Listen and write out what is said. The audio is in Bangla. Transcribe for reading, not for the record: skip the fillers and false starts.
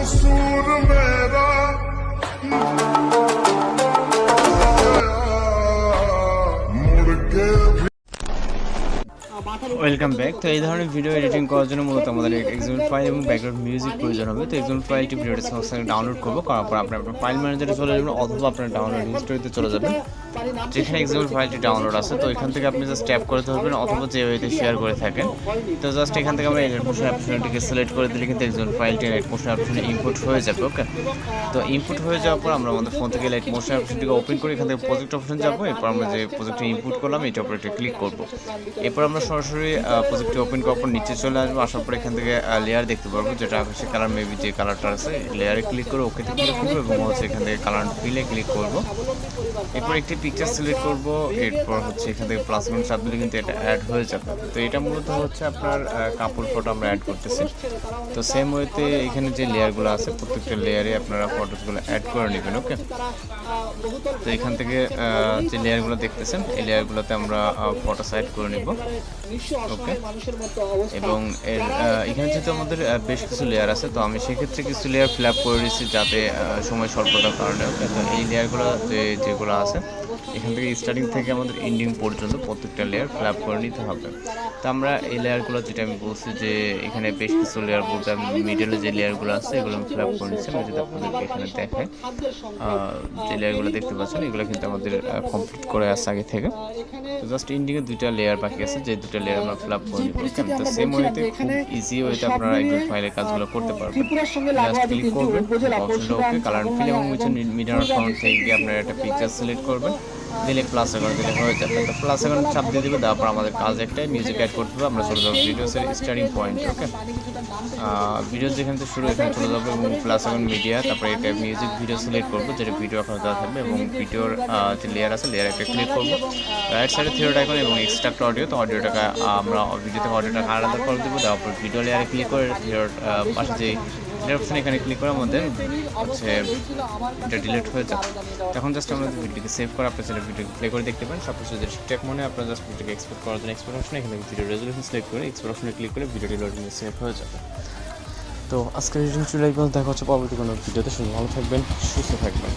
कसूर मेरा मुड़ के ওয়েলকাম ব্যাক। তো এই ধরনের ভিডিও এডিটিং করার জন্য মূলত আমাদের এক্সএমএল ফাইল এবং ব্যাকগ্রাউন্ড মিউজিক প্রয়োজন হবে। তো এক্সএমএল ফাইলটি ভিডিওটা সংস্থানে ডাউনলোড করবো, করার পর আপনার ফাইল ম্যানেজারে চলে যাবেন অথবা আপনার ডাউনলোড হিস্টোরিতে চলে যাবেন, যেখানে এক্সএমএল ফাইলটি ডাউনলোড আছে। তো এখান থেকে আপনি জাস্ট ট্যাপ করে ধরবেন অথবা যে ওয়েতে শেয়ার করে থাকেন। তো জাস্ট এখান থেকে আমরা এডিট মোশন অপশনটিকে সিলেক্ট করে দিলে কিন্তু এক্সএমএল ফাইলটি এডিট মোশন অপশনে ইনপুট হয়ে যাবে। ওকে, তো ইনপুট হয়ে যাওয়ার পর আমরা আমাদের ফোন থেকে এডিট মোশন অপশনটিকে ওপেন করে এখান থেকে প্রজেক্ট অপশন যাবো। এরপর আমরা যে প্রজেক্টটি ইনপুট করলাম এটার উপর একটা ক্লিক করবো। এরপর আমরা সরাসরি প্রজেক্টটি ওপেন করার পর নিচে চলে আসবো। আসার পর এখান থেকে লেয়ার দেখতে পারবো, যেটা আকাশে কালার মেবি যে কালারটা আছে লেয়ারে ক্লিক করে ওকেতে ক্লিক করবো এবং হচ্ছে এখান থেকে কালার ফিলে ক্লিক করবো। এরপর একটি পিকচার সিলেক্ট করবো। এরপর হচ্ছে এখান থেকে প্লাস গুণ চাপ দিলে কিন্তু এটা অ্যাড হয়ে যাবে। তো এটা মূলত হচ্ছে আপনার কাপড় ফটো আমরা অ্যাড করতেছি। তো সেম ওয়েতে এখানে যে লেয়ারগুলো আছে প্রত্যেকটা লেয়ারে আপনারা ফটোসগুলো অ্যাড করে নেবেন। ওকে, তো এখান থেকে যে লেয়ারগুলো দেখতেছেন এই লেয়ারগুলোতে আমরা ফটোস অ্যাড করে নিব। ওকে, এবং এর এখানে যেহেতু আমাদের বেশ কিছু লেয়ার আছে, তো আমি সেক্ষেত্রে কিছু লেয়ার ফিল আপ করে দিচ্ছি যাতে সময় স্বল্পতার কারণে। ওকে, তো এই লেয়ারগুলো যেগুলো আছে এখান থেকে স্টার্টিং থেকে আমাদের এন্ডিং পর্যন্ত প্রত্যেকটা লেয়ার ফিল আপ করে নিতে হবে। তো আমরা এই লেয়ারগুলো যেটা আমি বলছি যে এখানে বেশ কিছু লেয়ার বলতে আমি মিডলে যে লেয়ারগুলো আছে এগুলো আমি ফিল আপ করে নিচ্ছি। আমি যদি আপনাদেরকে এখানে দেখাই, যে লেয়ারগুলো দেখতে পাচ্ছেন এগুলো কিন্তু আমাদের কমপ্লিট করে আসছে আগে থেকে। তো জাস্ট এন্ডিংয়ে দুইটা লেয়ার বাকি আছে, যে দুটো লেয়ার আমরা ফিল আপ করে নিব। তো সেম ওয়েতে খুব ইজি ওয়েতে আপনারা একদম ফাইলের কাজগুলো করতে পারবেন। জাস্ট ক্লিক করবেন অপশনটা ওকে, কালার ফিল এবং মিডিয়াম ফন্ট থেকে আপনারা একটা পিকচার সিলেক্ট করবেন, দিলে প্লাস আইকন দিলে হয়ে যাবে। তো প্লাস আইকন চাপ দিয়ে দেবে, তারপর আমাদের কাজ একটাই মিউজিক অ্যাড করতে হবে। আমরা চলে যাবো ভিডিওসের স্টার্টিং পয়েন্ট। ওকে, ভিডিও যেখান থেকে শুরু এখানে চলে যাবো এবং প্লাস আইকন মিডিয়া, তারপরে এটা মিউজিক ভিডিও সিলেক্ট করবো, যেটা ভিডিও আকারে দেওয়া থাকবে এবং ভিডিওর যে লেয়ার আছে লেয়ার একটা ক্লিক করবো। রাইট সাইডে থিওড আইকন এবং এক্সট্রাক্ট অডিও, তো অডিওটাকে আমরা ভিডিও থেকে অডিওটাকে আলাদা করে দেবো। দেওয়ার পর ভিডিও লেয়ারে ক্লিক করে ভিডিওর পাশে যে অপশন এখানে ক্লিক করে আমাদের হচ্ছে এটা ডিলিট হয়ে যাবে। তখন জাস্ট আমরা ভিডিওকে সেভ করে আপনার চ্যানেল ভিডিওকে প্লে করে দেখতে পারেন। সব কিছু যদি ঠিকঠাক মনে হয় আপনার জাস্ট ভিডিওকে এক্সপোর্ট করার জন্য এক্সপোর্ট অপশন এখানে ভিডিও রেজলিউশন সিলেক্ট করে এক্সপোর্ট অপশনে ক্লিক করে ভিডিওটি লোডিং সেভ হয়ে যাবে। তো আজকের ভিডিও চলে দেখা হচ্ছে পরবর্তী কোনো ভিডিওতে। ভালো থাকবেন, সুস্থ থাকবেন।